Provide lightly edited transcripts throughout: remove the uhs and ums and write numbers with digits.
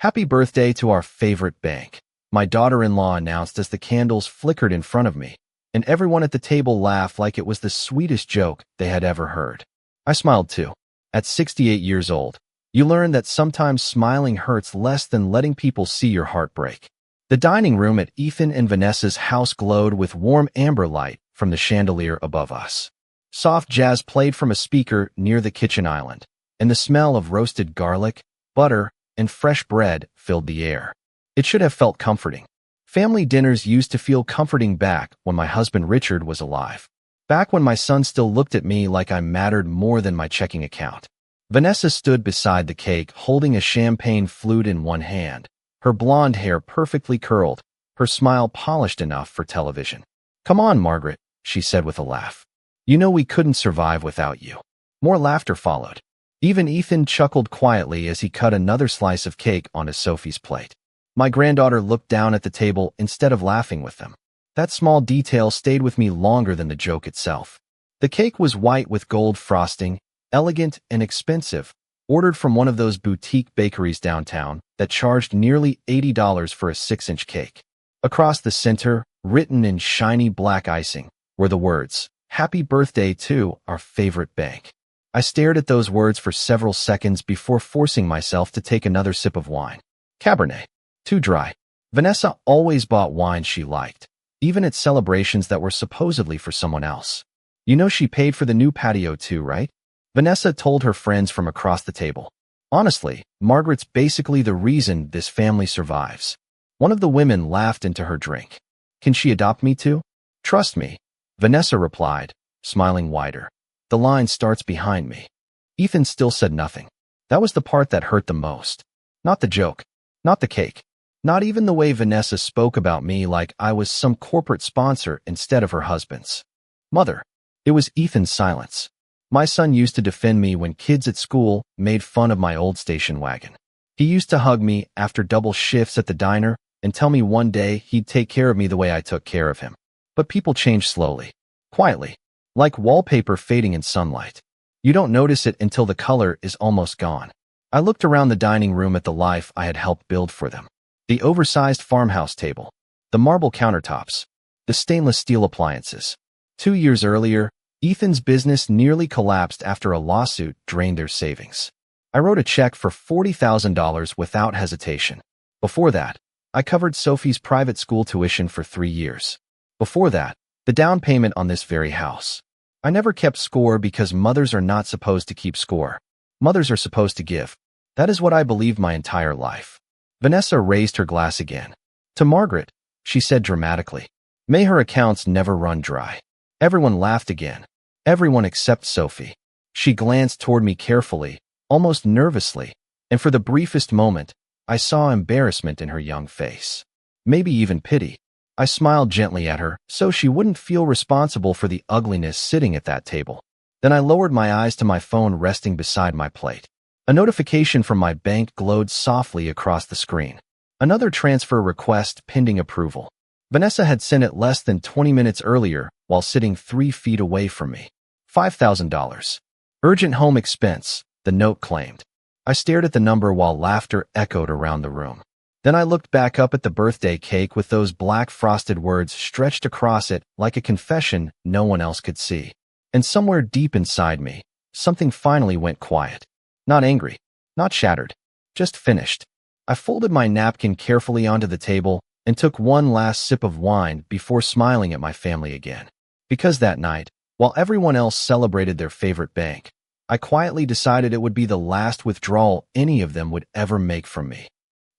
Happy birthday to our favorite bank, my daughter-in-law announced as the candles flickered in front of me, and everyone at the table laughed like it was the sweetest joke they had ever heard. I smiled too. At 68 years old, you learn that sometimes smiling hurts less than letting people see your heart break. The dining room at Ethan and Vanessa's house glowed with warm amber light from the chandelier above us. Soft jazz played from a speaker near the kitchen island, and the smell of roasted garlic, butter, and fresh bread filled the air. It should have felt comforting. Family dinners used to feel comforting back when my husband Richard was alive. Back when my son still looked at me like I mattered more than my checking account. Vanessa stood beside the cake holding a champagne flute in one hand, her blonde hair perfectly curled, her smile polished enough for television. "Come on, Margaret," she said with a laugh. "You know we couldn't survive without you." More laughter followed. Even Ethan chuckled quietly as he cut another slice of cake onto Sophie's plate. My granddaughter looked down at the table instead of laughing with them. That small detail stayed with me longer than the joke itself. The cake was white with gold frosting, elegant and expensive, ordered from one of those boutique bakeries downtown that charged nearly $80 for a 6-inch cake. Across the center, written in shiny black icing, were the words, "Happy birthday to our favorite bank." I stared at those words for several seconds before forcing myself to take another sip of wine. Cabernet. Too dry. Vanessa always bought wine she liked, even at celebrations that were supposedly for someone else. "You know she paid for the new patio too, right?" Vanessa told her friends from across the table. "Honestly, Margaret's basically the reason this family survives." One of the women laughed into her drink. "Can she adopt me too?" "Trust me," Vanessa replied, smiling wider. "The line starts behind me." Ethan still said nothing. That was the part that hurt the most. Not the joke. Not the cake. Not even the way Vanessa spoke about me like I was some corporate sponsor instead of her husband's mother. It was Ethan's silence. My son used to defend me when kids at school made fun of my old station wagon. He used to hug me after double shifts at the diner and tell me one day he'd take care of me the way I took care of him. But people change slowly, quietly, like wallpaper fading in sunlight. You don't notice it until the color is almost gone. I looked around the dining room at the life I had helped build for them. The oversized farmhouse table, the marble countertops, the stainless steel appliances. 2 years earlier, Ethan's business nearly collapsed after a lawsuit drained their savings. I wrote a check for $40,000 without hesitation. Before that, I covered Sophie's private school tuition for 3 years. Before that, the down payment on this very house. I never kept score because mothers are not supposed to keep score. Mothers are supposed to give. That is what I believed my entire life. Vanessa raised her glass again. "To Margaret," she said dramatically. "May her accounts never run dry." Everyone laughed again. Everyone except Sophie. She glanced toward me carefully, almost nervously, and for the briefest moment, I saw embarrassment in her young face. Maybe even pity. I smiled gently at her so she wouldn't feel responsible for the ugliness sitting at that table. Then I lowered my eyes to my phone resting beside my plate. A notification from my bank glowed softly across the screen. Another transfer request pending approval. Vanessa had sent it less than 20 minutes earlier while sitting 3 feet away from me. $5,000. Urgent home expense, the note claimed. I stared at the number while laughter echoed around the room. Then I looked back up at the birthday cake with those black frosted words stretched across it like a confession no one else could see. And somewhere deep inside me, something finally went quiet. Not angry, not shattered, just finished. I folded my napkin carefully onto the table and took one last sip of wine before smiling at my family again. Because that night, while everyone else celebrated their favorite bank, I quietly decided it would be the last withdrawal any of them would ever make from me.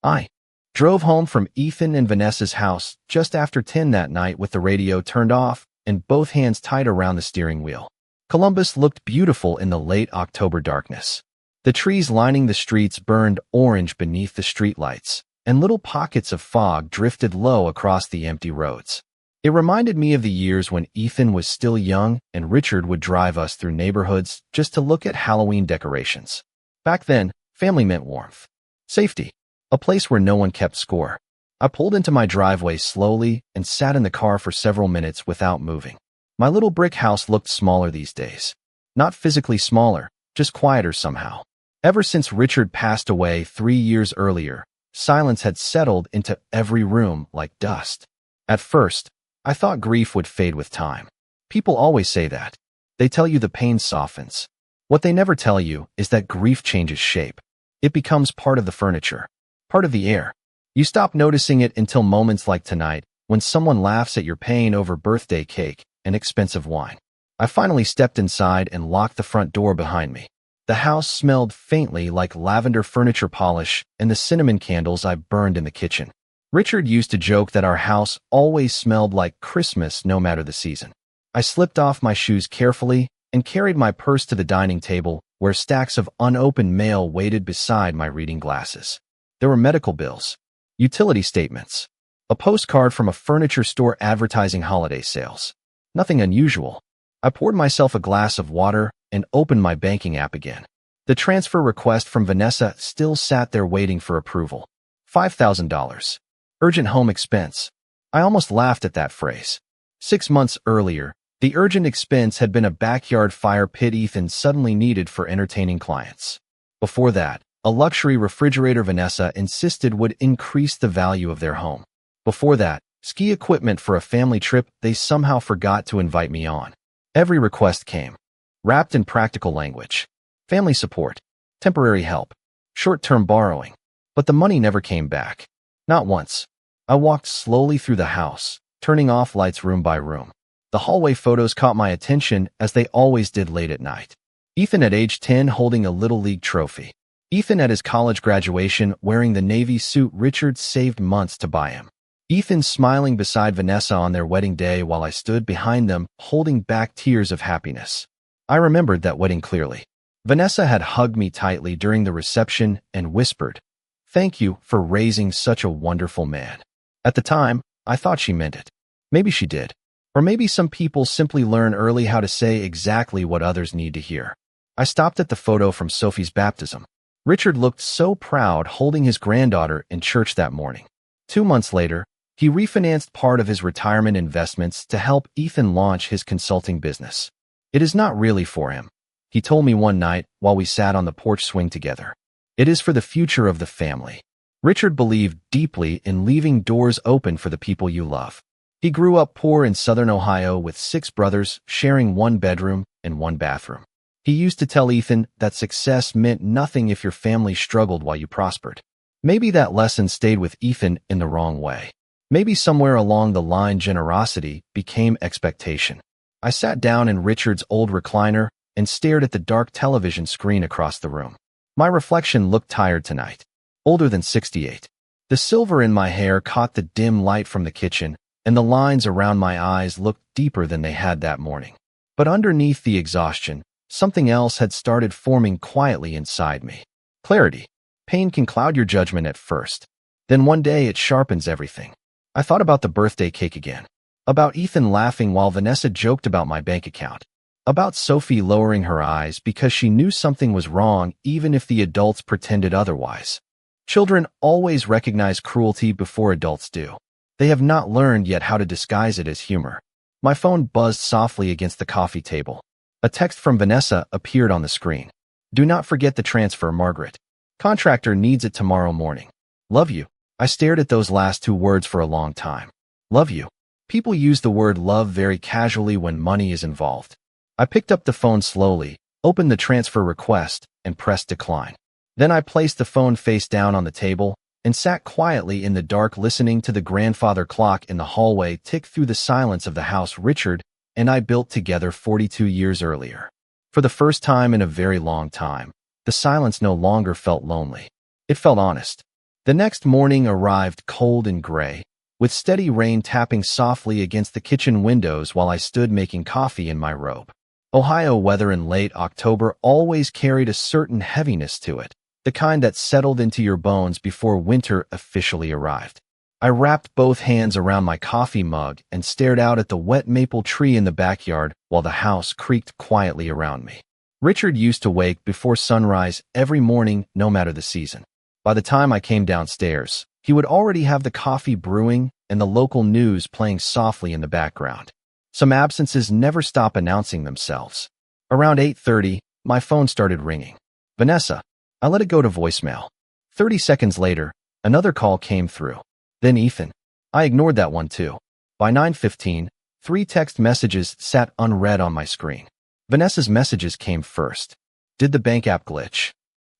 I drove home from Ethan and Vanessa's house just after 10 that night with the radio turned off and both hands tied around the steering wheel. Columbus looked beautiful in the late October darkness. The trees lining the streets burned orange beneath the streetlights, and little pockets of fog drifted low across the empty roads. It reminded me of the years when Ethan was still young and Richard would drive us through neighborhoods just to look at Halloween decorations. Back then, family meant warmth, safety, a place where no one kept score. I pulled into my driveway slowly and sat in the car for several minutes without moving. My little brick house looked smaller these days. Not physically smaller, just quieter somehow. Ever since Richard passed away 3 years earlier, Silence had settled into every room like dust. At first, I thought grief would fade with time. People always say that. They tell you the pain softens. What they never tell you is that grief changes shape. It becomes part of the furniture, part of the air. You stop noticing it until moments like tonight, when someone laughs at your pain over birthday cake and expensive wine. I finally stepped inside and locked the front door behind me. The house smelled faintly like lavender furniture polish and the cinnamon candles I burned in the kitchen. Richard used to joke that our house always smelled like Christmas no matter the season. I slipped off my shoes carefully and carried my purse to the dining table where stacks of unopened mail waited beside my reading glasses. There were medical bills, utility statements, a postcard from a furniture store advertising holiday sales. Nothing unusual. I poured myself a glass of water and opened my banking app again. The transfer request from Vanessa still sat there waiting for approval. $5,000. Urgent home expense. I almost laughed at that phrase. 6 months earlier, the urgent expense had been a backyard fire pit Ethan suddenly needed for entertaining clients. Before that, a luxury refrigerator Vanessa insisted would increase the value of their home. Before that, ski equipment for a family trip they somehow forgot to invite me on. Every request came, wrapped in practical language. Family support, temporary help, short-term borrowing. But the money never came back. Not once. I walked slowly through the house, turning off lights room by room. The hallway photos caught my attention as they always did late at night. Ethan at age 10 holding a Little League trophy. Ethan at his college graduation wearing the navy suit Richard saved months to buy him. Ethan smiling beside Vanessa on their wedding day while I stood behind them, holding back tears of happiness. I remembered that wedding clearly. Vanessa had hugged me tightly during the reception and whispered, "Thank you for raising such a wonderful man." At the time, I thought she meant it. Maybe she did. Or maybe some people simply learn early how to say exactly what others need to hear. I stopped at the photo from Sophie's baptism. Richard looked so proud holding his granddaughter in church that morning. 2 months later, he refinanced part of his retirement investments to help Ethan launch his consulting business. It is not really for him, he told me one night while we sat on the porch swing together. It is for the future of the family. Richard believed deeply in leaving doors open for the people you love. He grew up poor in southern Ohio with 6 brothers sharing 1 bedroom and 1 bathroom. He used to tell Ethan that success meant nothing if your family struggled while you prospered. Maybe that lesson stayed with Ethan in the wrong way. Maybe somewhere along the line generosity became expectation. I sat down in Richard's old recliner and stared at the dark television screen across the room. My reflection looked tired tonight, older than 68. The silver in my hair caught the dim light from the kitchen, and the lines around my eyes looked deeper than they had that morning. But underneath the exhaustion, something else had started forming quietly inside me. Clarity. Pain can cloud your judgment at first. Then one day it sharpens everything. I thought about the birthday cake again. About Ethan laughing while Vanessa joked about my bank account. About Sophie lowering her eyes because she knew something was wrong even if the adults pretended otherwise. Children always recognize cruelty before adults do. They have not learned yet how to disguise it as humor. My phone buzzed softly against the coffee table. A text from Vanessa appeared on the screen. "Do not forget the transfer, Margaret. Contractor needs it tomorrow morning. Love you." I stared at those last 2 words for a long time. Love you. People use the word love very casually when money is involved. I picked up the phone slowly, opened the transfer request, and pressed decline. Then I placed the phone face down on the table and sat quietly in the dark listening to the grandfather clock in the hallway tick through the silence of the house Richard and I built together 42 years earlier. For the first time in a very long time, the silence no longer felt lonely. It felt honest. The next morning arrived cold and gray, with steady rain tapping softly against the kitchen windows while I stood making coffee in my robe. Ohio weather in late October always carried a certain heaviness to it, the kind that settled into your bones before winter officially arrived. I wrapped both hands around my coffee mug and stared out at the wet maple tree in the backyard while the house creaked quietly around me. Richard used to wake before sunrise every morning, no matter the season. By the time I came downstairs, he would already have the coffee brewing and the local news playing softly in the background. Some absences never stop announcing themselves. Around 8:30, my phone started ringing. Vanessa. I let it go to voicemail. 30 seconds later, Another call came through. Then Ethan. I ignored that one too. By 9:15, 3 text messages sat unread on my screen. Vanessa's messages came first. Did the bank app glitch?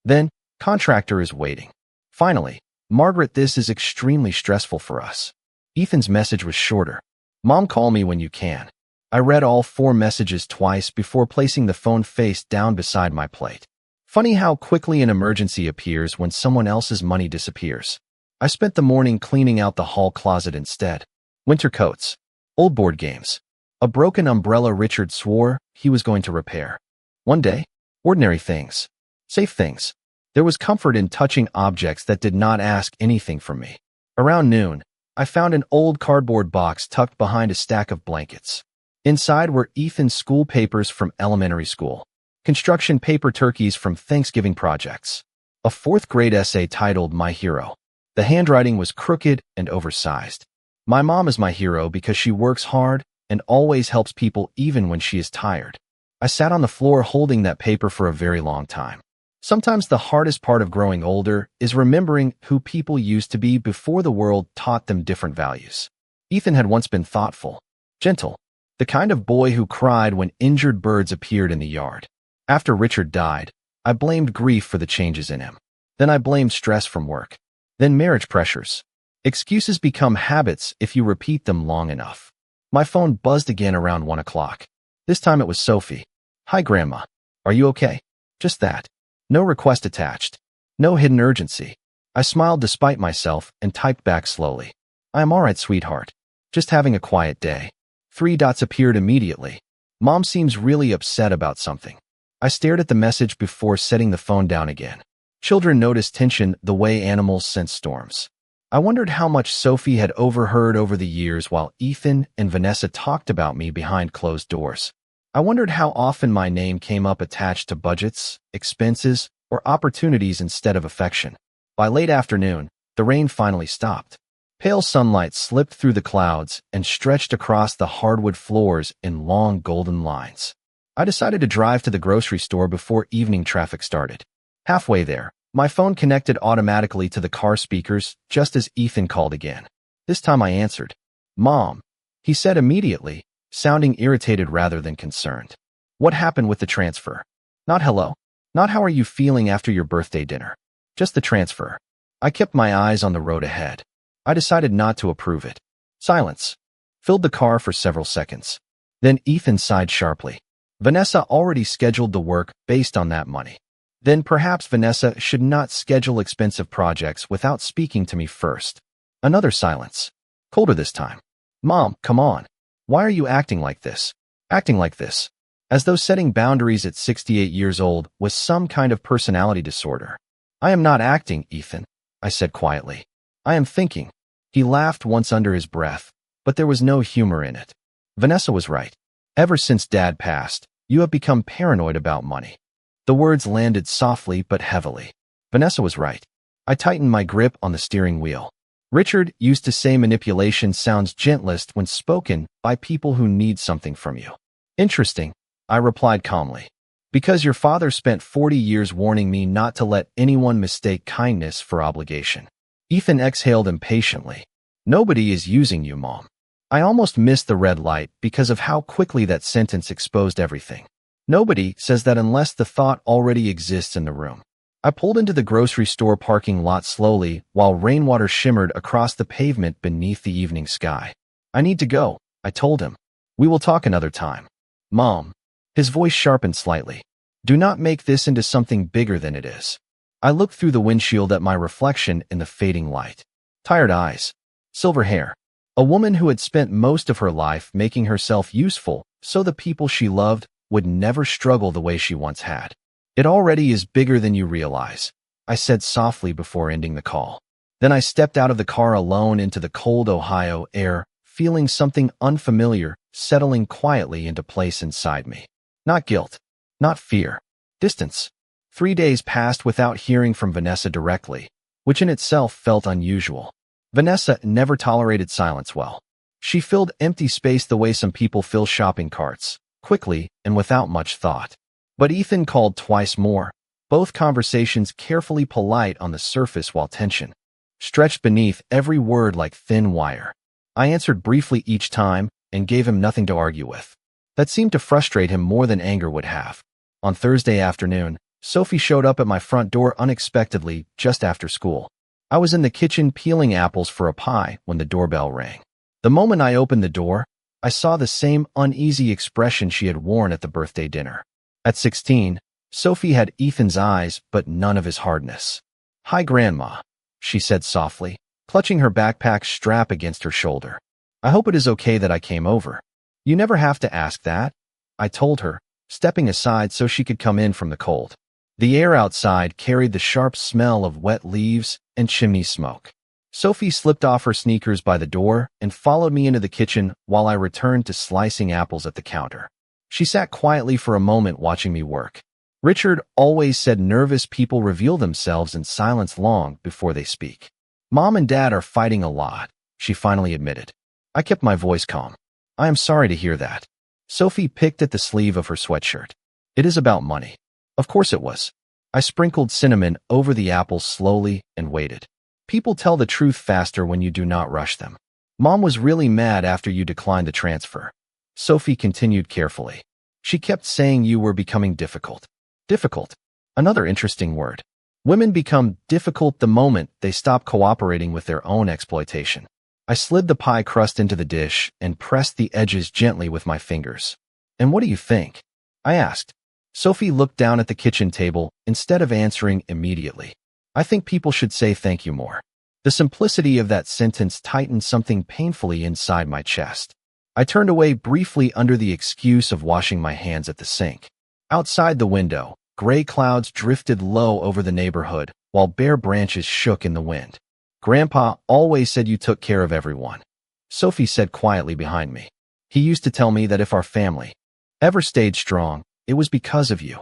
Then, contractor is waiting. Finally, Margaret, this is extremely stressful for us. Ethan's message was shorter. Mom, call me when you can. I read all 4 messages twice before placing the phone face down beside my plate. Funny how quickly an emergency appears when someone else's money disappears. I spent the morning cleaning out the hall closet instead. Winter coats, old board games, a broken umbrella Richard swore he was going to repair. One day, ordinary things, safe things. There was comfort in touching objects that did not ask anything from me. Around noon, I found an old cardboard box tucked behind a stack of blankets. Inside were Ethan's school papers from elementary school, construction paper turkeys from Thanksgiving projects, a 4th grade essay titled My Hero. The handwriting was crooked and oversized. My mom is my hero because she works hard and always helps people even when she is tired. I sat on the floor holding that paper for a very long time. Sometimes the hardest part of growing older is remembering who people used to be before the world taught them different values. Ethan had once been thoughtful, gentle, the kind of boy who cried when injured birds appeared in the yard. After Richard died, I blamed grief for the changes in him. Then I blamed stress from work. Then marriage pressures. Excuses become habits if you repeat them long enough. My phone buzzed again around 1 o'clock. This time it was Sophie. Hi, Grandma. Are you okay? Just that. No request attached. No hidden urgency. I smiled despite myself and typed back slowly. I am all right, sweetheart. Just having a quiet day. 3 dots appeared immediately. Mom seems really upset about something. I stared at the message before setting the phone down again. Children notice tension the way animals sense storms. I wondered how much Sophie had overheard over the years while Ethan and Vanessa talked about me behind closed doors. I wondered how often my name came up attached to budgets, expenses, or opportunities instead of affection. By late afternoon, the rain finally stopped. Pale sunlight slipped through the clouds and stretched across the hardwood floors in long golden lines. I decided to drive to the grocery store before evening traffic started. Halfway there, my phone connected automatically to the car speakers just as Ethan called again. This time I answered. Mom, he said immediately, sounding irritated rather than concerned. What happened with the transfer? Not hello. Not how are you feeling after your birthday dinner. Just the transfer. I kept my eyes on the road ahead. I decided not to approve it. Silence. Filled the car for several seconds. Then Ethan sighed sharply. Vanessa already scheduled the work based on that money. Then perhaps Vanessa should not schedule expensive projects without speaking to me first. Another silence. Colder this time. Mom, come on. Why are you acting like this? Acting like this. As though setting boundaries at 68 years old was some kind of personality disorder. I am not acting, Ethan, I said quietly. I am thinking. He laughed once under his breath, but there was no humor in it. Vanessa was right. Ever since Dad passed, you have become paranoid about money. The words landed softly but heavily. Vanessa was right. I tightened my grip on the steering wheel. Richard used to say manipulation sounds gentlest when spoken by people who need something from you. Interesting, I replied calmly. Because your father spent 40 years warning me not to let anyone mistake kindness for obligation. Ethan exhaled impatiently. Nobody is using you, Mom. I almost missed the red light because of how quickly that sentence exposed everything. Nobody says that unless the thought already exists in the room. I pulled into the grocery store parking lot slowly while rainwater shimmered across the pavement beneath the evening sky. I need to go, I told him. We will talk another time. Mom. His voice sharpened slightly. Do not make this into something bigger than it is. I looked through the windshield at my reflection in the fading light. Tired eyes. Silver hair. A woman who had spent most of her life making herself useful so the people she loved would never struggle the way she once had. It already is bigger than you realize, I said softly before ending the call. Then I stepped out of the car alone into the cold Ohio air, feeling something unfamiliar settling quietly into place inside me. Not guilt, not fear, distance. 3 days passed without hearing from Vanessa directly, which in itself felt unusual. Vanessa never tolerated silence well. She filled empty space the way some people fill shopping carts, quickly and without much thought. But Ethan called twice more, both conversations carefully polite on the surface while tension. stretched beneath every word like thin wire. I answered briefly each time and gave him nothing to argue with. That seemed to frustrate him more than anger would have. On Thursday afternoon, Sophie showed up at my front door unexpectedly just after school. I was in the kitchen peeling apples for a pie when the doorbell rang. The moment I opened the door, I saw the same uneasy expression she had worn at the birthday dinner. At 16, Sophie had Ethan's eyes but none of his hardness. "Hi, Grandma," she said softly, clutching her backpack strap against her shoulder. "I hope it is okay that I came over." "You never have to ask that," I told her, stepping aside so she could come in from the cold. The air outside carried the sharp smell of wet leaves and chimney smoke. Sophie slipped off her sneakers by the door and followed me into the kitchen while I returned to slicing apples at the counter. She sat quietly for a moment watching me work. Richard always said nervous people reveal themselves in silence long before they speak. "Mom and Dad are fighting a lot," she finally admitted. I kept my voice calm. "I am sorry to hear that." Sophie picked at the sleeve of her sweatshirt. "It is about money." Of course it was. I sprinkled cinnamon over the apples slowly and waited. "People tell the truth faster when you do not rush them. Mom was really mad after you declined the transfer." Sophie continued carefully. "She kept saying you were becoming difficult." Difficult. Another interesting word. Women become difficult the moment they stop cooperating with their own exploitation. I slid the pie crust into the dish and pressed the edges gently with my fingers. "And what do you think?" I asked. Sophie looked down at the kitchen table instead of answering immediately. "I think people should say thank you more." The simplicity of that sentence tightened something painfully inside my chest. I turned away briefly under the excuse of washing my hands at the sink. Outside the window, gray clouds drifted low over the neighborhood, while bare branches shook in the wind. "Grandpa always said you took care of everyone," Sophie said quietly behind me. "He used to tell me that if our family ever stayed strong, it was because of you."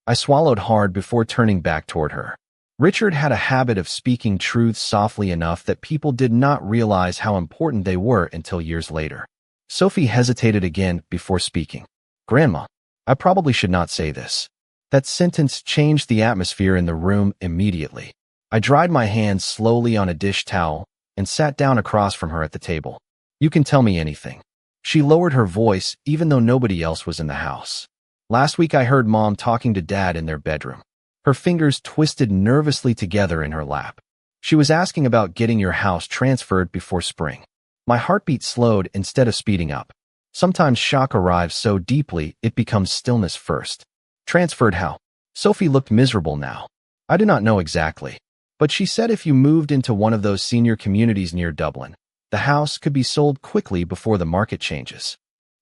I swallowed hard before turning back toward her. Richard had a habit of speaking truths softly enough that people did not realize how important they were until years later. Sophie hesitated again before speaking. "Grandma, I probably should not say this." That sentence changed the atmosphere in the room immediately. I dried my hands slowly on a dish towel and sat down across from her at the table. "You can tell me anything." She lowered her voice even though nobody else was in the house. "Last week I heard Mom talking to Dad in their bedroom." Her fingers twisted nervously together in her lap. "She was asking about getting your house transferred before spring." My heartbeat slowed instead of speeding up. Sometimes shock arrives so deeply it becomes stillness first. "Transferred how?" Sophie looked miserable now. "I do not know exactly. But she said if you moved into one of those senior communities near Dublin, the house could be sold quickly before the market changes."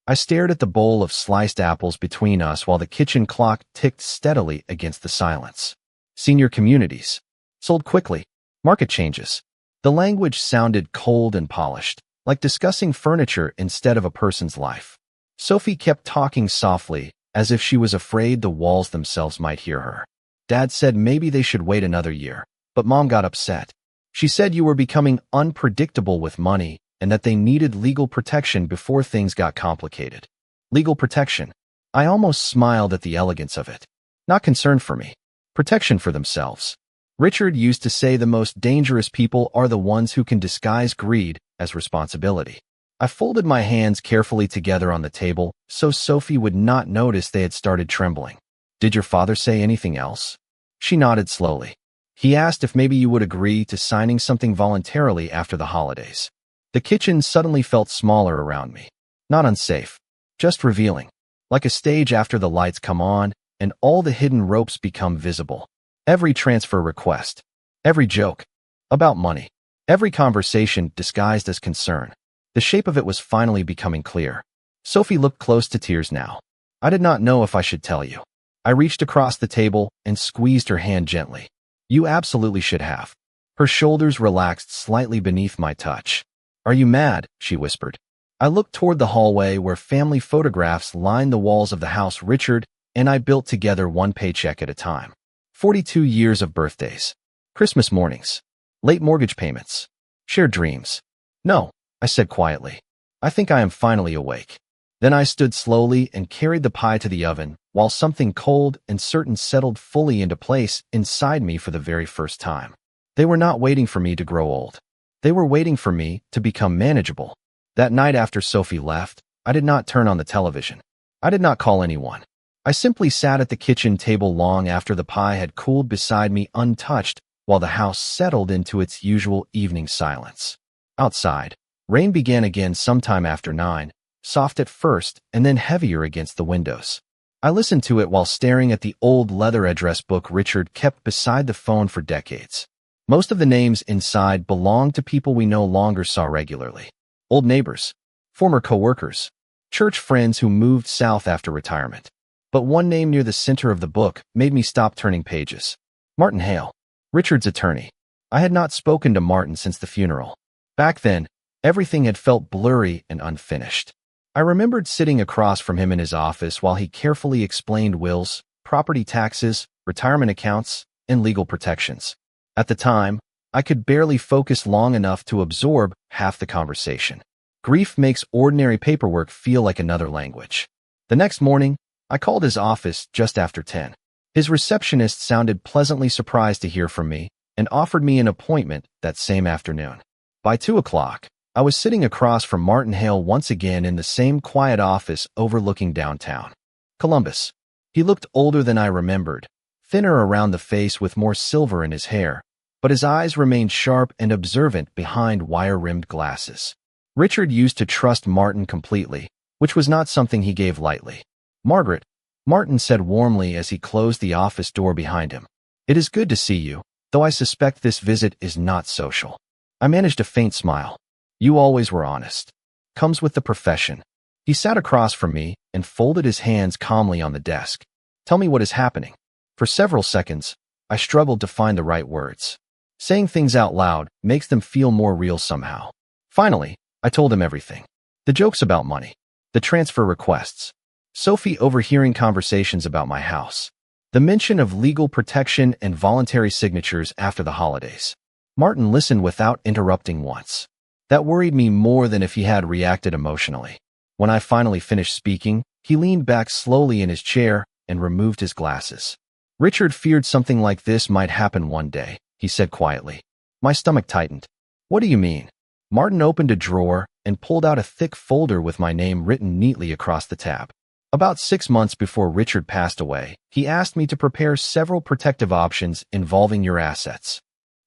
I stared at the bowl of sliced apples between us while the kitchen clock ticked steadily against the silence. Senior communities. Sold quickly. Market changes. The language sounded cold and polished, like discussing furniture instead of a person's life. Sophie kept talking softly, as if she was afraid the walls themselves might hear her. "Dad said maybe they should wait another year, but Mom got upset. She said you were becoming unpredictable with money and that they needed legal protection before things got complicated." Legal protection. I almost smiled at the elegance of it. Not concern for me. Protection for themselves. Richard used to say the most dangerous people are the ones who can disguise greed as responsibility. I folded my hands carefully together on the table so Sophie would not notice they had started trembling. "Did your father say anything else?" She nodded slowly. "He asked if maybe you would agree to signing something voluntarily after the holidays." The kitchen suddenly felt smaller around me. Not unsafe, just revealing. Like a stage after the lights come on and all the hidden ropes become visible. Every transfer request. Every joke. About money. Every conversation disguised as concern. The shape of it was finally becoming clear. Sophie looked close to tears now. "I did not know if I should tell you." I reached across the table and squeezed her hand gently. "You absolutely should have." Her shoulders relaxed slightly beneath my touch. "Are you mad?" she whispered. I looked toward the hallway where family photographs lined the walls of the house Richard and I built together one paycheck at a time. 42 years of birthdays. Christmas mornings. Late mortgage payments. Shared dreams. "No," I said quietly. "I think I am finally awake." Then I stood slowly and carried the pie to the oven, while something cold and certain settled fully into place inside me for the very first time. They were not waiting for me to grow old. They were waiting for me to become manageable. That night after Sophie left, I did not turn on the television. I did not call anyone. I simply sat at the kitchen table long after the pie had cooled beside me untouched, while the house settled into its usual evening silence. Outside, rain began again sometime after 9, soft at first and then heavier against the windows. I listened to it while staring at the old leather address book Richard kept beside the phone for decades. Most of the names inside belonged to people we no longer saw regularly. Old neighbors, former co-workers, church friends who moved south after retirement. But one name near the center of the book made me stop turning pages. Martin Hale, Richard's attorney. I had not spoken to Martin since the funeral. Back then, everything had felt blurry and unfinished. I remembered sitting across from him in his office while he carefully explained wills, property taxes, retirement accounts, and legal protections. At the time, I could barely focus long enough to absorb half the conversation. Grief makes ordinary paperwork feel like another language. The next morning, I called his office just after 10. His receptionist sounded pleasantly surprised to hear from me and offered me an appointment that same afternoon. By 2 o'clock, I was sitting across from Martin Hale once again in the same quiet office overlooking downtown Columbus. He looked older than I remembered, thinner around the face with more silver in his hair, but his eyes remained sharp and observant behind wire-rimmed glasses. Richard used to trust Martin completely, which was not something he gave lightly. "Margaret," Martin said warmly as he closed the office door behind him. "It is good to see you, though I suspect this visit is not social." I managed a faint smile. "You always were honest. Comes with the profession." He sat across from me and folded his hands calmly on the desk. "Tell me what is happening." For several seconds, I struggled to find the right words. Saying things out loud makes them feel more real somehow. Finally, I told him everything. The jokes about money, the transfer requests, Sophie overhearing conversations about my house, the mention of legal protection and voluntary signatures after the holidays. Martin listened without interrupting once. That worried me more than if he had reacted emotionally. When I finally finished speaking, he leaned back slowly in his chair and removed his glasses. "Richard feared something like this might happen one day," he said quietly. My stomach tightened. "What do you mean?" Martin opened a drawer and pulled out a thick folder with my name written neatly across the tab. "About 6 months before Richard passed away, he asked me to prepare several protective options involving your assets."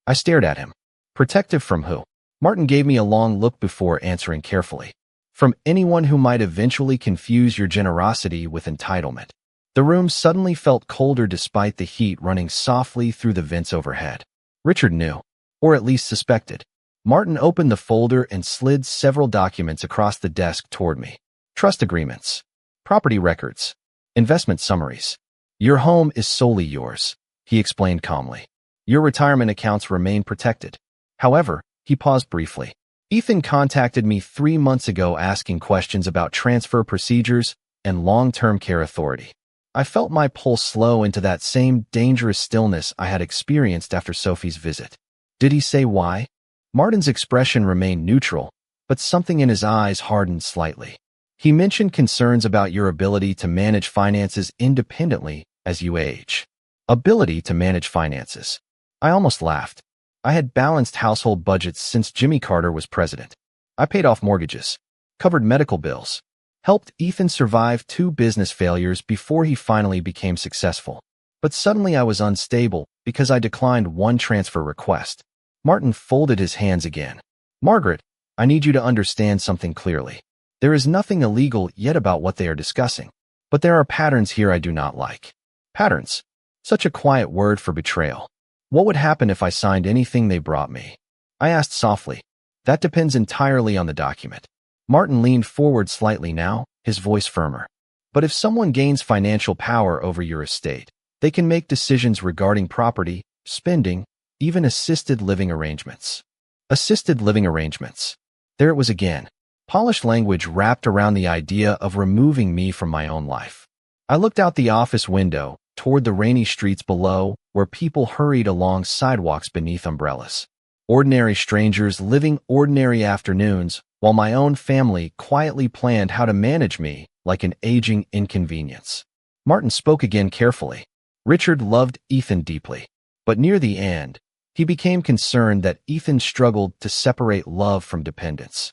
I stared at him. "Protective from who?" Martin gave me a long look before answering carefully. "From anyone who might eventually confuse your generosity with entitlement." The room suddenly felt colder despite the heat running softly through the vents overhead. Richard knew, or at least suspected. Martin opened the folder and slid several documents across the desk toward me. "Trust agreements, property records, investment summaries. Your home is solely yours," he explained calmly. "Your retirement accounts remain protected." However, he paused briefly. "Ethan contacted me 3 months ago asking questions about transfer procedures and long-term care authority." I felt my pulse slow into that same dangerous stillness I had experienced after Sophie's visit. Did he say why? Martin's expression remained neutral, but something in his eyes hardened slightly. He mentioned concerns about your ability to manage finances independently as you age. Ability to manage finances. I almost laughed. I had balanced household budgets since Jimmy Carter was president. I paid off mortgages, covered medical bills, helped Ethan survive 2 business failures before he finally became successful. But suddenly I was unstable because I declined one transfer request. Martin folded his hands again. "Margaret, I need you to understand something clearly. There is nothing illegal yet about what they are discussing. But there are patterns here I do not like." Patterns. Such a quiet word for betrayal. What would happen if I signed anything they brought me? I asked softly. "That depends entirely on the document." Martin leaned forward slightly now, his voice firmer. "But if someone gains financial power over your estate, they can make decisions regarding property, spending, even assisted living arrangements." Assisted living arrangements. There it was again. Polished language wrapped around the idea of removing me from my own life. I looked out the office window, toward the rainy streets below, where people hurried along sidewalks beneath umbrellas. Ordinary strangers living ordinary afternoons, while my own family quietly planned how to manage me like an aging inconvenience. Martin spoke again carefully. "Richard loved Ethan deeply. But near the end, He became concerned that Ethan struggled to separate love from dependence.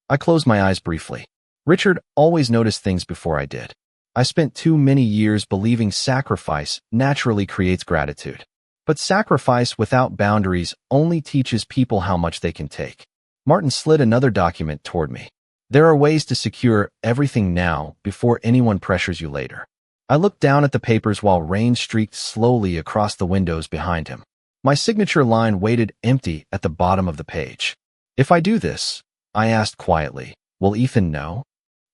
I closed my eyes briefly. Richard always noticed things before I did. I spent too many years believing sacrifice naturally creates gratitude. But sacrifice without boundaries only teaches people how much they can take. Martin slid another document toward me. There are ways to secure everything now before anyone pressures you later. I looked down at the papers while rain streaked slowly across the windows behind him. My signature line waited empty at the bottom of the page. If I do this, I asked quietly, will Ethan know?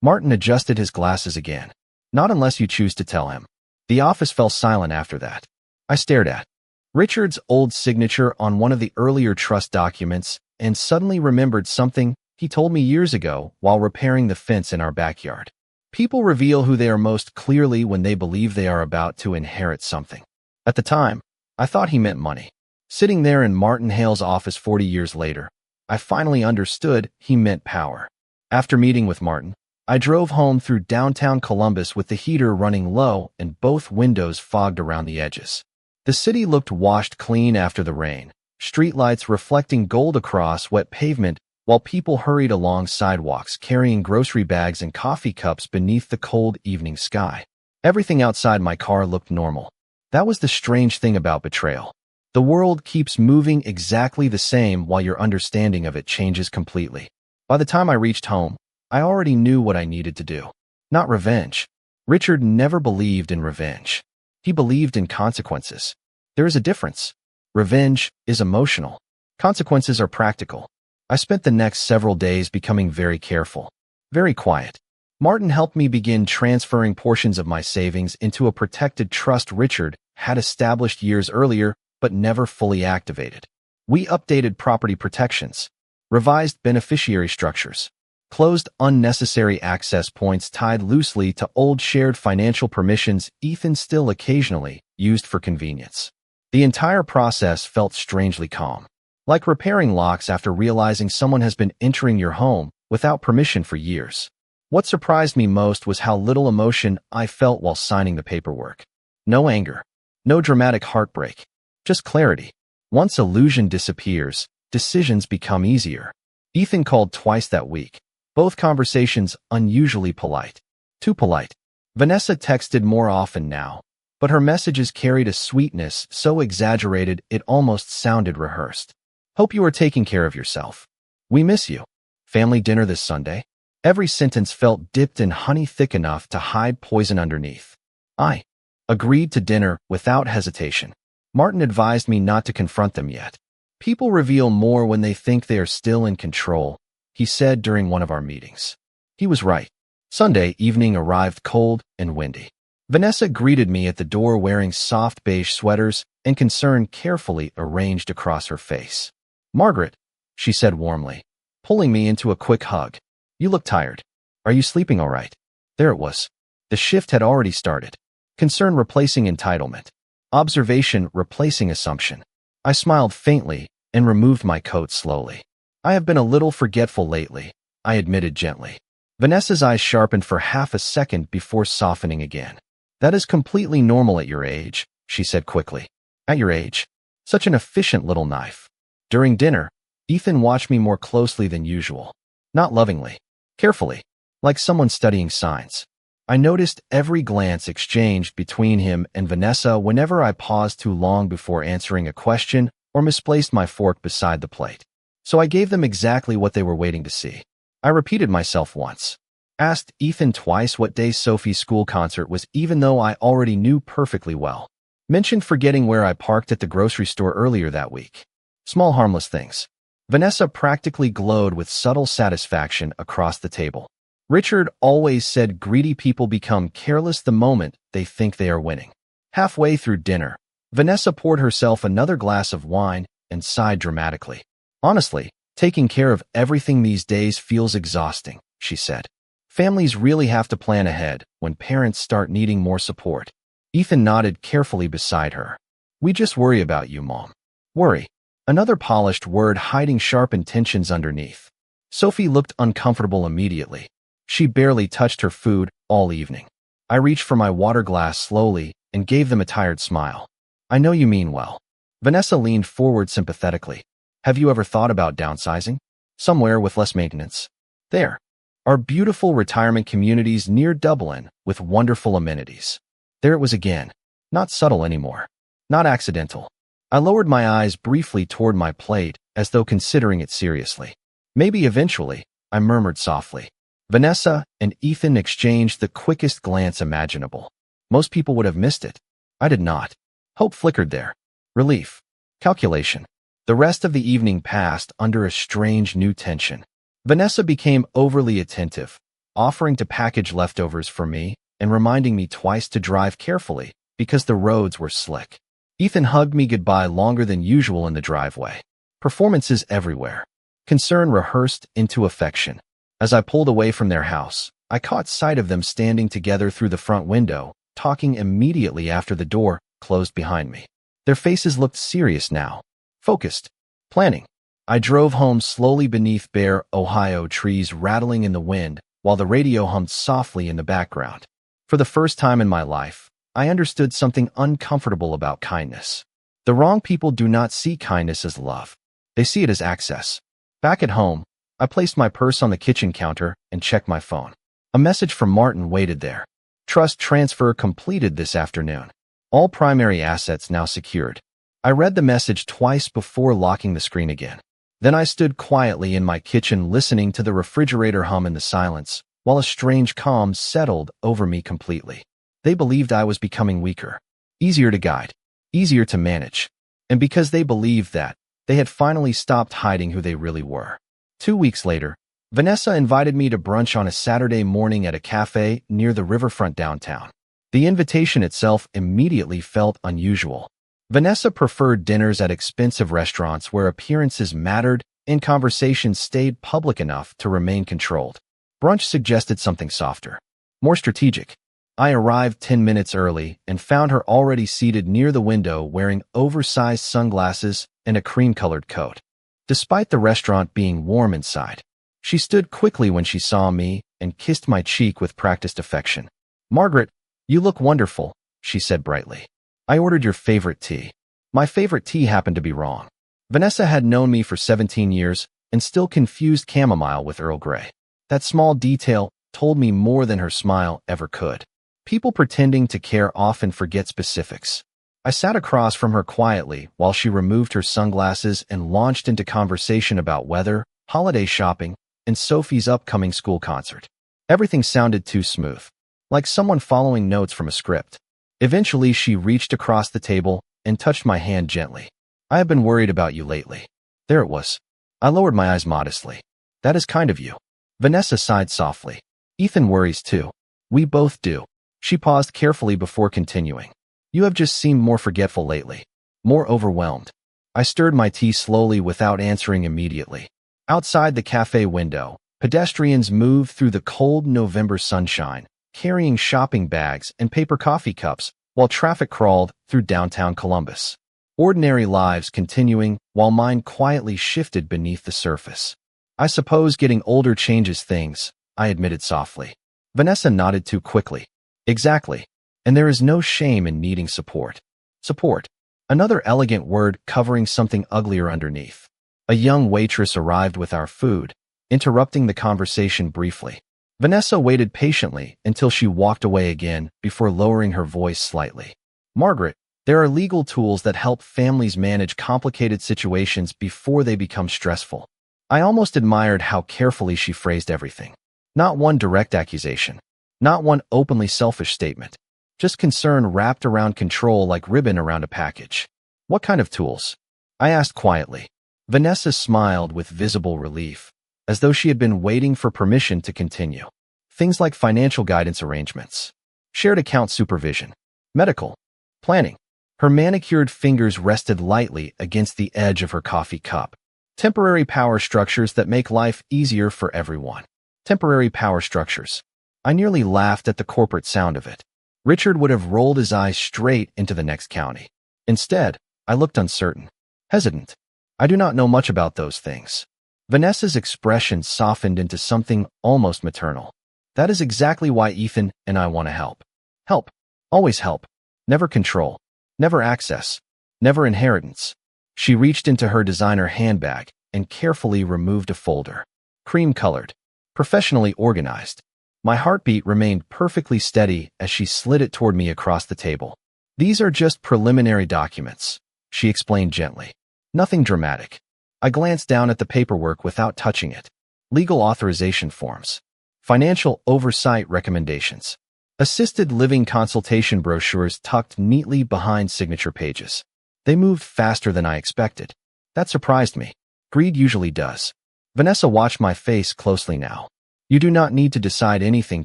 Martin adjusted his glasses again. Not unless you choose to tell him. The office fell silent after that. I stared at Richard's old signature on one of the earlier trust documents and suddenly remembered something he told me years ago while repairing the fence in our backyard. People reveal who they are most clearly when they believe they are about to inherit something. At the time, I thought he meant money. Sitting there in Martin Hale's office 40 years later, I finally understood he meant power. After meeting with Martin, I drove home through downtown Columbus with the heater running low and both windows fogged around the edges. The city looked washed clean after the rain, streetlights reflecting gold across wet pavement while people hurried along sidewalks carrying grocery bags and coffee cups beneath the cold evening sky. Everything outside my car looked normal. That was the strange thing about betrayal. The world keeps moving exactly the same while your understanding of it changes completely. By the time I reached home, I already knew what I needed to do. Not revenge. Richard never believed in revenge. He believed in consequences. There is a difference. Revenge is emotional. Consequences are practical. I spent the next several days becoming very careful, very quiet. Martin helped me begin transferring portions of my savings into a protected trust Richard had established years earlier but never fully activated. We updated property protections, revised beneficiary structures, closed unnecessary access points tied loosely to old shared financial permissions Ethan still occasionally used for convenience. The entire process felt strangely calm, like repairing locks after realizing someone has been entering your home without permission for years. What surprised me most was how little emotion I felt while signing the paperwork. No anger, no dramatic heartbreak, just clarity. Once illusion disappears, decisions become easier. Ethan called twice that week. Both conversations unusually polite. Too polite. Vanessa texted more often now, but her messages carried a sweetness so exaggerated it almost sounded rehearsed. Hope you are taking care of yourself. We miss you. Family dinner this Sunday? Every sentence felt dipped in honey thick enough to hide poison underneath. I agreed to dinner without hesitation. Martin advised me not to confront them yet. People reveal more when they think they are still in control, he said during one of our meetings. He was right. Sunday evening arrived cold and windy. Vanessa greeted me at the door wearing soft beige sweaters and concern carefully arranged across her face. Margaret, she said warmly, pulling me into a quick hug. You look tired. Are you sleeping all right? There it was. The shift had already started. Concern replacing entitlement. Observation replacing assumption. I smiled faintly and removed my coat slowly. I have been a little forgetful lately, I admitted gently. Vanessa's eyes sharpened for half a second before softening again. That is completely normal at your age, she said quickly. At your age? Such an efficient little knife. During dinner, Ethan watched me more closely than usual. Not lovingly. Carefully. Like someone studying signs. I noticed every glance exchanged between him and Vanessa whenever I paused too long before answering a question or misplaced my fork beside the plate. So I gave them exactly what they were waiting to see. I repeated myself once. Asked Ethan twice what day Sophie's school concert was even though I already knew perfectly well. Mentioned forgetting where I parked at the grocery store earlier that week. Small harmless things. Vanessa practically glowed with subtle satisfaction across the table. Richard always said greedy people become careless the moment they think they are winning. Halfway through dinner, Vanessa poured herself another glass of wine and sighed dramatically. Honestly, taking care of everything these days feels exhausting, she said. Families really have to plan ahead when parents start needing more support. Ethan nodded carefully beside her. We just worry about you, Mom. Worry. Another polished word hiding sharp intentions underneath. Sophie looked uncomfortable immediately. She barely touched her food all evening. I reached for my water glass slowly and gave them a tired smile. I know you mean well. Vanessa leaned forward sympathetically. Have you ever thought about downsizing? Somewhere with less maintenance. There are beautiful retirement communities near Dublin with wonderful amenities. There it was again. Not subtle anymore. Not accidental. I lowered my eyes briefly toward my plate as though considering it seriously. Maybe eventually, I murmured softly. Vanessa and Ethan exchanged the quickest glance imaginable. Most people would have missed it. I did not. Hope flickered there. Relief. Calculation. The rest of the evening passed under a strange new tension. Vanessa became overly attentive, offering to package leftovers for me and reminding me twice to drive carefully because the roads were slick. Ethan hugged me goodbye longer than usual in the driveway. Performances everywhere. Concern rehearsed into affection. As I pulled away from their house, I caught sight of them standing together through the front window, talking immediately after the door closed behind me. Their faces looked serious now. Focused. Planning. I drove home slowly beneath bare Ohio trees rattling in the wind while the radio hummed softly in the background. For the first time in my life, I understood something uncomfortable about kindness. The wrong people do not see kindness as love. They see it as access. Back at home, I placed my purse on the kitchen counter and checked my phone. A message from Martin waited there. Trust transfer completed this afternoon. All primary assets now secured. I read the message twice before locking the screen again. Then I stood quietly in my kitchen listening to the refrigerator hum in the silence, while a strange calm settled over me completely. They believed I was becoming weaker, easier to guide, easier to manage. And because they believed that, they had finally stopped hiding who they really were. 2 weeks later, Vanessa invited me to brunch on a Saturday morning at a cafe near the riverfront downtown. The invitation itself immediately felt unusual. Vanessa preferred dinners at expensive restaurants where appearances mattered and conversations stayed public enough to remain controlled. Brunch suggested something softer, more strategic. I arrived 10 minutes early and found her already seated near the window wearing oversized sunglasses and a cream-colored coat. Despite the restaurant being warm inside, she stood quickly when she saw me and kissed my cheek with practiced affection. "Margaret, you look wonderful," she said brightly. "I ordered your favorite tea." My favorite tea happened to be wrong. Vanessa had known me for 17 years and still confused chamomile with Earl Grey. That small detail told me more than her smile ever could. People pretending to care often forget specifics. I sat across from her quietly while she removed her sunglasses and launched into conversation about weather, holiday shopping, and Sophie's upcoming school concert. Everything sounded too smooth, like someone following notes from a script. Eventually, she reached across the table and touched my hand gently. "I have been worried about you lately." There it was. I lowered my eyes modestly. "That is kind of you." Vanessa sighed softly. "Ethan worries too. We both do." She paused carefully before continuing. "You have just seemed more forgetful lately. More overwhelmed." I stirred my tea slowly without answering immediately. Outside the cafe window, pedestrians moved through the cold November sunshine, carrying shopping bags and paper coffee cups, while traffic crawled through downtown Columbus. Ordinary lives continuing while mine quietly shifted beneath the surface. "I suppose getting older changes things," I admitted softly. Vanessa nodded too quickly. "Exactly. And there is no shame in needing support." Support. Another elegant word covering something uglier underneath. A young waitress arrived with our food, interrupting the conversation briefly. Vanessa waited patiently until she walked away again before lowering her voice slightly. "Margaret, there are legal tools that help families manage complicated situations before they become stressful." I almost admired how carefully she phrased everything. Not one direct accusation. Not one openly selfish statement. Just concern wrapped around control like ribbon around a package. "What kind of tools?" I asked quietly. Vanessa smiled with visible relief, as though she had been waiting for permission to continue. "Things like financial guidance arrangements, shared account supervision, medical planning." Her manicured fingers rested lightly against the edge of her coffee cup. "Temporary power structures that make life easier for everyone." Temporary power structures. I nearly laughed at the corporate sound of it. Richard would have rolled his eyes straight into the next county. Instead, I looked uncertain, hesitant. "I do not know much about those things." Vanessa's expression softened into something almost maternal. "That is exactly why Ethan and I want to help. Help. Always help. Never control. Never access. Never inheritance. She reached into her designer handbag and carefully removed a folder. Cream-colored. Professionally organized. My heartbeat remained perfectly steady as she slid it toward me across the table. These are just preliminary documents, she explained gently. Nothing dramatic. I glanced down at the paperwork without touching it. Legal authorization forms. Financial oversight recommendations. Assisted living consultation brochures tucked neatly behind signature pages. They moved faster than I expected. That surprised me. Greed usually does. Vanessa watched my face closely now. You do not need to decide anything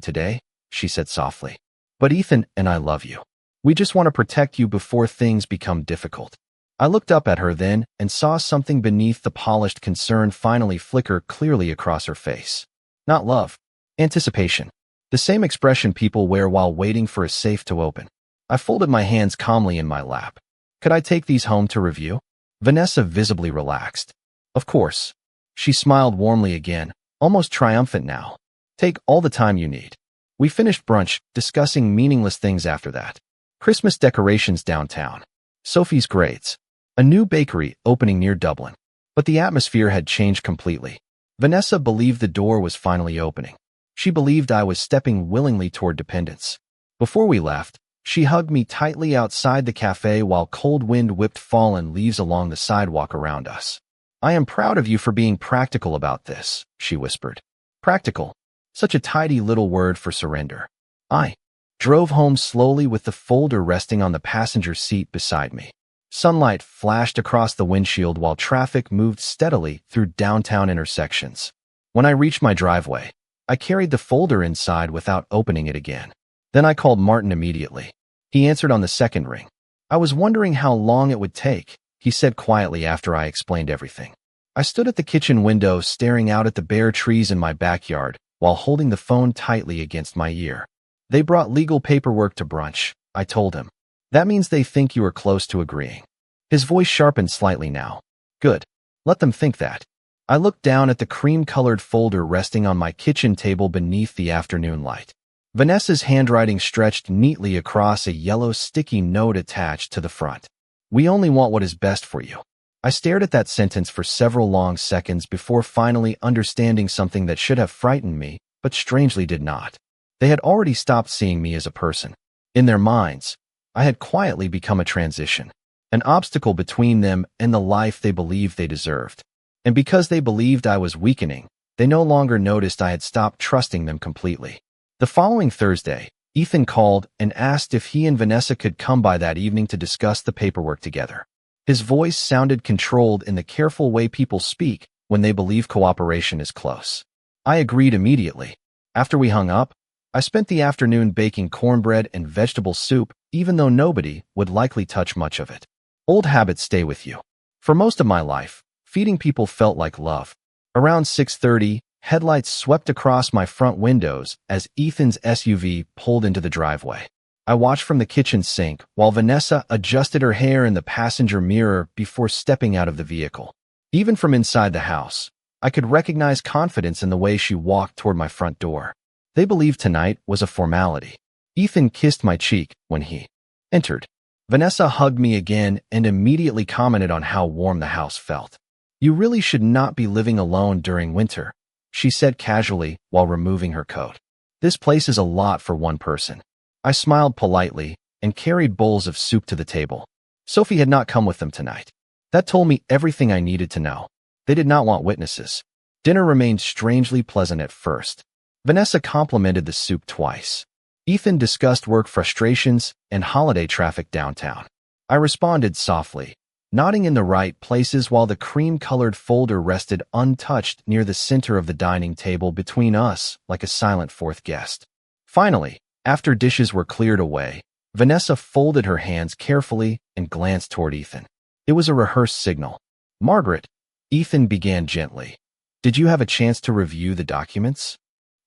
today, she said softly. But Ethan and I love you. We just want to protect you before things become difficult. I looked up at her then and saw something beneath the polished concern finally flicker clearly across her face. Not love. Anticipation. The same expression people wear while waiting for a safe to open. I folded my hands calmly in my lap. Could I take these home to review? Vanessa visibly relaxed. Of course. She smiled warmly again, almost triumphant now. Take all the time you need. We finished brunch, discussing meaningless things after that. Christmas decorations downtown. Sophie's grades. A new bakery opening near Dublin. But the atmosphere had changed completely. Vanessa believed the door was finally opening. She believed I was stepping willingly toward dependence. Before we left, she hugged me tightly outside the cafe while cold wind whipped fallen leaves along the sidewalk around us. I am proud of you for being practical about this, she whispered. Practical. Such a tidy little word for surrender. I drove home slowly with the folder resting on the passenger seat beside me. Sunlight flashed across the windshield while traffic moved steadily through downtown intersections. When I reached my driveway, I carried the folder inside without opening it again. Then I called Martin immediately. He answered on the second ring. I was wondering how long it would take, he said quietly after I explained everything. I stood at the kitchen window staring out at the bare trees in my backyard while holding the phone tightly against my ear. They brought legal paperwork to brunch, I told him. That means they think you are close to agreeing. His voice sharpened slightly now. Good. Let them think that. I looked down at the cream-colored folder resting on my kitchen table beneath the afternoon light. Vanessa's handwriting stretched neatly across a yellow sticky note attached to the front. We only want what is best for you. I stared at that sentence for several long seconds before finally understanding something that should have frightened me, but strangely did not. They had already stopped seeing me as a person. In their minds, I had quietly become a transition, an obstacle between them and the life they believed they deserved. And because they believed I was weakening, they no longer noticed I had stopped trusting them completely. The following Thursday, Ethan called and asked if he and Vanessa could come by that evening to discuss the paperwork together. His voice sounded controlled in the careful way people speak when they believe cooperation is close. I agreed immediately. After we hung up, I spent the afternoon baking cornbread and vegetable soup, even though nobody would likely touch much of it. Old habits stay with you. For most of my life, feeding people felt like love. Around 6:30, headlights swept across my front windows as Ethan's SUV pulled into the driveway. I watched from the kitchen sink while Vanessa adjusted her hair in the passenger mirror before stepping out of the vehicle. Even from inside the house, I could recognize confidence in the way she walked toward my front door. They believed tonight was a formality. Ethan kissed my cheek when he entered. Vanessa hugged me again and immediately commented on how warm the house felt. You really should not be living alone during winter, she said casually while removing her coat. This place is a lot for one person. I smiled politely and carried bowls of soup to the table. Sophie had not come with them tonight. That told me everything I needed to know. They did not want witnesses. Dinner remained strangely pleasant at first. Vanessa complimented the soup twice. Ethan discussed work frustrations and holiday traffic downtown. I responded softly, nodding in the right places while the cream-colored folder rested untouched near the center of the dining table between us like a silent fourth guest. Finally, after dishes were cleared away, Vanessa folded her hands carefully and glanced toward Ethan. It was a rehearsed signal. Margaret, Ethan began gently. Did you have a chance to review the documents?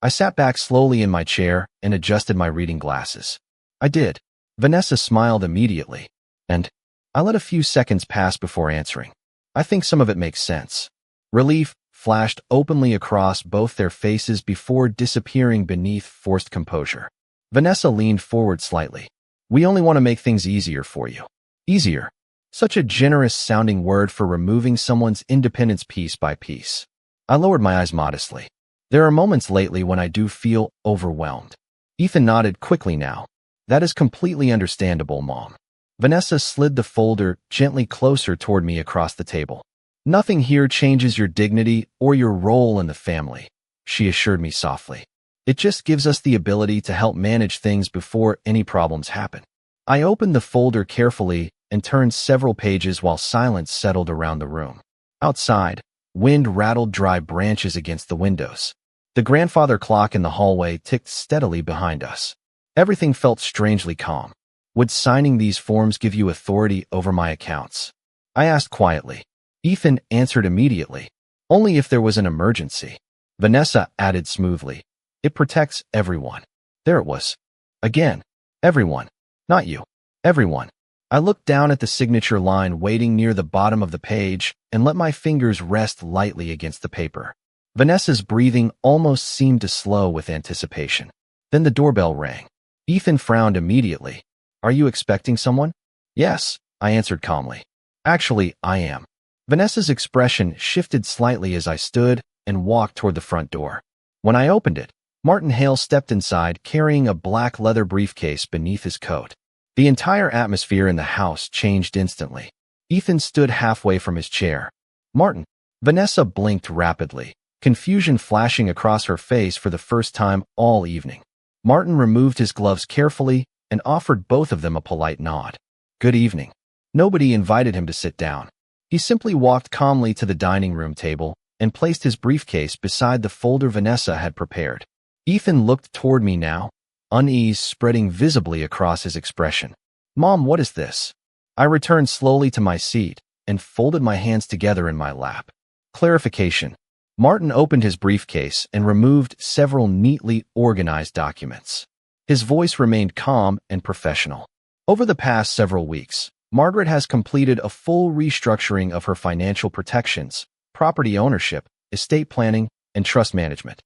I sat back slowly in my chair and adjusted my reading glasses. I did. Vanessa smiled immediately, and I let a few seconds pass before answering. I think some of it makes sense. Relief flashed openly across both their faces before disappearing beneath forced composure. Vanessa leaned forward slightly. We only want to make things easier for you. Easier. Such a generous-sounding word for removing someone's independence piece by piece. I lowered my eyes modestly. There are moments lately when I do feel overwhelmed. Ethan nodded quickly now. That is completely understandable, Mom. Vanessa slid the folder gently closer toward me across the table. Nothing here changes your dignity or your role in the family, she assured me softly. It just gives us the ability to help manage things before any problems happen. I opened the folder carefully and turned several pages while silence settled around the room. Outside, wind rattled dry branches against the windows. The grandfather clock in the hallway ticked steadily behind us. Everything felt strangely calm. Would signing these forms give you authority over my accounts? I asked quietly. Ethan answered immediately. Only if there was an emergency. Vanessa added smoothly. It protects everyone. There it was. Again. Everyone. Not you. Everyone. I looked down at the signature line waiting near the bottom of the page and let my fingers rest lightly against the paper. Vanessa's breathing almost seemed to slow with anticipation. Then the doorbell rang. Ethan frowned immediately. Are you expecting someone? Yes, I answered calmly. Actually, I am. Vanessa's expression shifted slightly as I stood and walked toward the front door. When I opened it, Martin Hale stepped inside carrying a black leather briefcase beneath his coat. The entire atmosphere in the house changed instantly. Ethan stood halfway from his chair. Martin. Vanessa blinked rapidly, confusion flashing across her face for the first time all evening. Martin removed his gloves carefully and offered both of them a polite nod. Good evening. Nobody invited him to sit down. He simply walked calmly to the dining room table and placed his briefcase beside the folder Vanessa had prepared. Ethan looked toward me now, unease spreading visibly across his expression. Mom, what is this? I returned slowly to my seat and folded my hands together in my lap. Clarification. Martin opened his briefcase and removed several neatly organized documents. His voice remained calm and professional. Over the past several weeks, Margaret has completed a full restructuring of her financial protections, property ownership, estate planning, and trust management.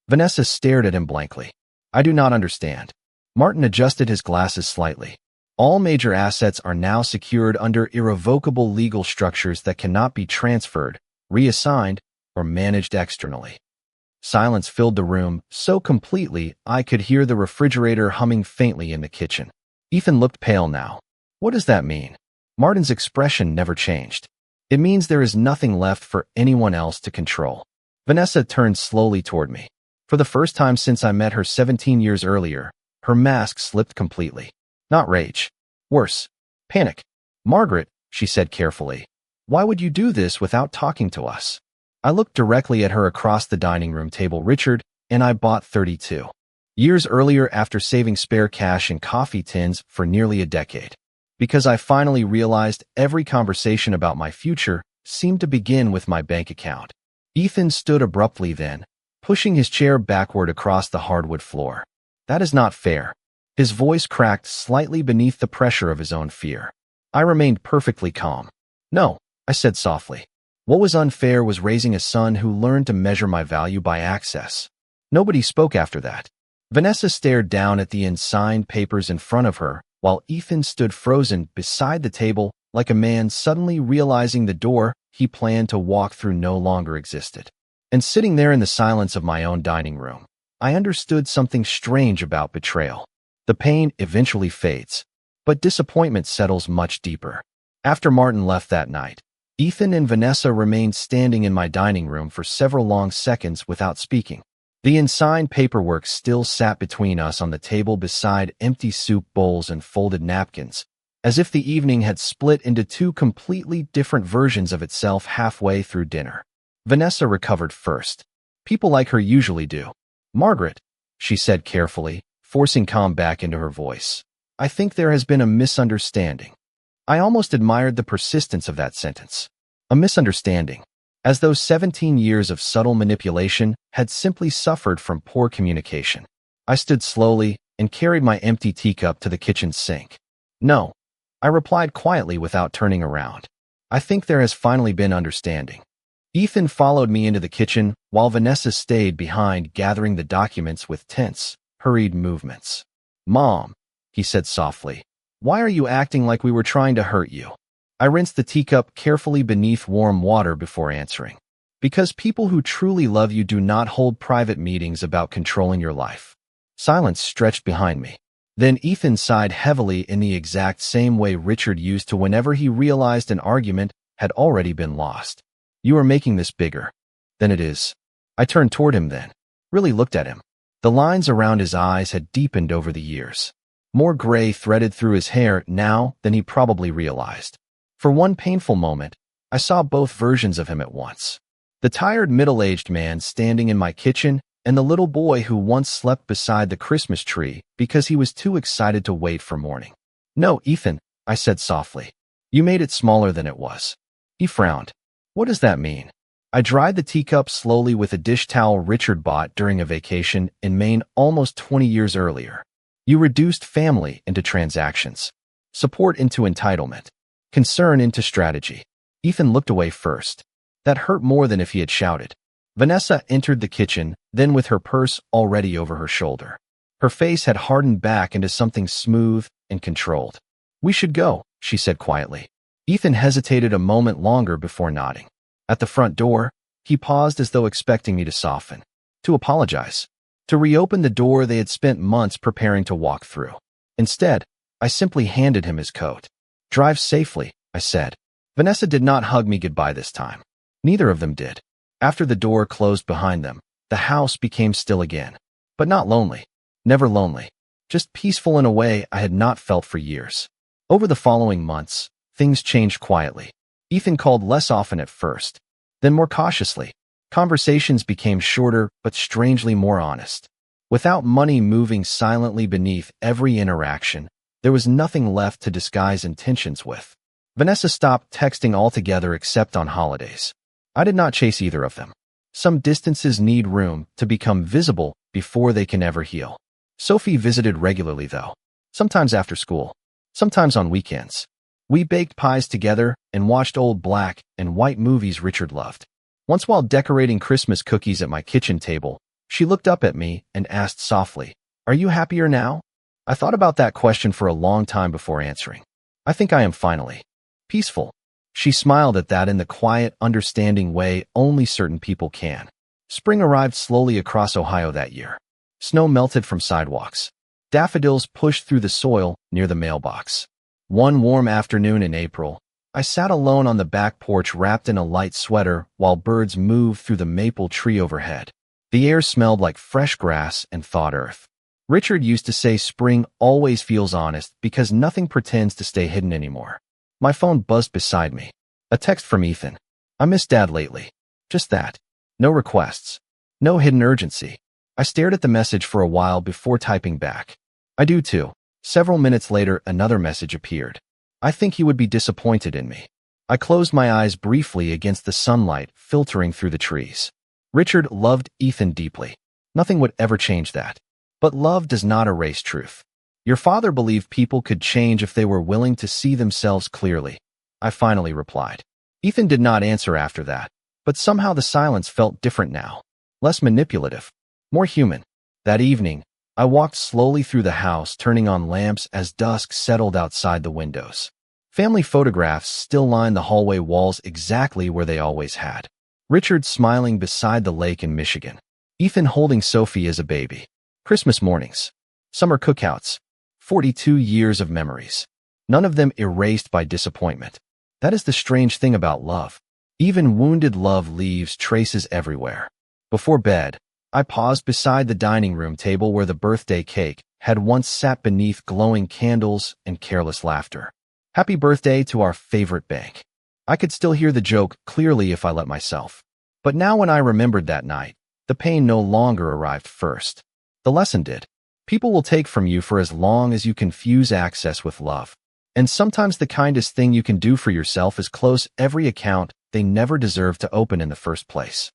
Vanessa stared at him blankly. I do not understand. Martin adjusted his glasses slightly. All major assets are now secured under irrevocable legal structures that cannot be transferred, reassigned, or managed externally. Silence filled the room so completely I could hear the refrigerator humming faintly in the kitchen. Ethan looked pale now. What does that mean? Martin's expression never changed. It means there is nothing left for anyone else to control. Vanessa turned slowly toward me. For the first time since I met her 17 years earlier, her mask slipped completely. Not rage. Worse. Panic. Margaret, she said carefully, why would you do this without talking to us? I looked directly at her across the dining room table. Richard and I bought 32 years earlier after saving spare cash in coffee tins for nearly a decade. Because I finally realized every conversation about my future seemed to begin with my bank account. Ethan stood abruptly then, pushing his chair backward across the hardwood floor. That is not fair. His voice cracked slightly beneath the pressure of his own fear. I remained perfectly calm. No, I said softly. What was unfair was raising a son who learned to measure my value by access. Nobody spoke after that. Vanessa stared down at the unsigned papers in front of her, while Ethan stood frozen beside the table like a man suddenly realizing the door he planned to walk through no longer existed. And sitting there in the silence of my own dining room, I understood something strange about betrayal. The pain eventually fades, but disappointment settles much deeper. After Martin left that night, Ethan and Vanessa remained standing in my dining room for several long seconds without speaking. The unsigned paperwork still sat between us on the table beside empty soup bowls and folded napkins, as if the evening had split into two completely different versions of itself halfway through dinner. Vanessa recovered first. People like her usually do. Margaret, she said carefully, forcing calm back into her voice. I think there has been a misunderstanding. I almost admired the persistence of that sentence. A misunderstanding. As though 17 years of subtle manipulation had simply suffered from poor communication. I stood slowly and carried my empty teacup to the kitchen sink. No, I replied quietly without turning around. I think there has finally been understanding. Ethan followed me into the kitchen while Vanessa stayed behind gathering the documents with tense, hurried movements. Mom, he said softly, why are you acting like we were trying to hurt you? I rinsed the teacup carefully beneath warm water before answering. Because people who truly love you do not hold private meetings about controlling your life. Silence stretched behind me. Then Ethan sighed heavily in the exact same way Richard used to whenever he realized an argument had already been lost. You are making this bigger than it is. I turned toward him then, really looked at him. The lines around his eyes had deepened over the years. More gray threaded through his hair now than he probably realized. For one painful moment, I saw both versions of him at once. The tired middle-aged man standing in my kitchen and the little boy who once slept beside the Christmas tree because he was too excited to wait for morning. No, Ethan, I said softly. You made it smaller than it was. He frowned. What does that mean? I dried the teacup slowly with a dish towel Richard bought during a vacation in Maine almost 20 years earlier. You reduced family into transactions, support into entitlement, concern into strategy. Ethan looked away first. That hurt more than if he had shouted. Vanessa entered the kitchen, then with her purse already over her shoulder. Her face had hardened back into something smooth and controlled. We should go, she said quietly. Ethan hesitated a moment longer before nodding. At the front door, he paused as though expecting me to soften, to apologize, to reopen the door they had spent months preparing to walk through. Instead, I simply handed him his coat. Drive safely, I said. Vanessa did not hug me goodbye this time. Neither of them did. After the door closed behind them, the house became still again. But not lonely. Never lonely. Just peaceful in a way I had not felt for years. Over the following months, things changed quietly. Ethan called less often at first, then more cautiously. Conversations became shorter but strangely more honest. Without money moving silently beneath every interaction, there was nothing left to disguise intentions with. Vanessa stopped texting altogether except on holidays. I did not chase either of them. Some distances need room to become visible before they can ever heal. Sophie visited regularly though, sometimes after school, sometimes on weekends. We baked pies together and watched old black and white movies Richard loved. Once while decorating Christmas cookies at my kitchen table, she looked up at me and asked softly, "Are you happier now?" I thought about that question for a long time before answering. I think I am finally peaceful. She smiled at that in the quiet, understanding way only certain people can. Spring arrived slowly across Ohio that year. Snow melted from sidewalks. Daffodils pushed through the soil near the mailbox. One warm afternoon in April, I sat alone on the back porch wrapped in a light sweater while birds moved through the maple tree overhead. The air smelled like fresh grass and thawed earth. Richard used to say spring always feels honest because nothing pretends to stay hidden anymore. My phone buzzed beside me. A text from Ethan. I miss Dad lately. Just that. No requests. No hidden urgency. I stared at the message for a while before typing back. I do too. Several minutes later, another message appeared. I think he would be disappointed in me. I closed my eyes briefly against the sunlight filtering through the trees. Richard loved Ethan deeply. Nothing would ever change that. But love does not erase truth. Your father believed people could change if they were willing to see themselves clearly. I finally replied. Ethan did not answer after that, but somehow the silence felt different now. Less manipulative. More human. That evening, I walked slowly through the house, turning on lamps as dusk settled outside the windows. Family photographs still lined the hallway walls exactly where they always had. Richard smiling beside the lake in Michigan. Ethan holding Sophie as a baby. Christmas mornings. Summer cookouts. 42 years of memories. None of them erased by disappointment. That is the strange thing about love. Even wounded love leaves traces everywhere. Before bed, I paused beside the dining room table where the birthday cake had once sat beneath glowing candles and careless laughter. Happy birthday to our favorite bank. I could still hear the joke clearly if I let myself. But now when I remembered that night, the pain no longer arrived first. The lesson did. People will take from you for as long as you confuse access with love. And sometimes the kindest thing you can do for yourself is close every account they never deserved to open in the first place.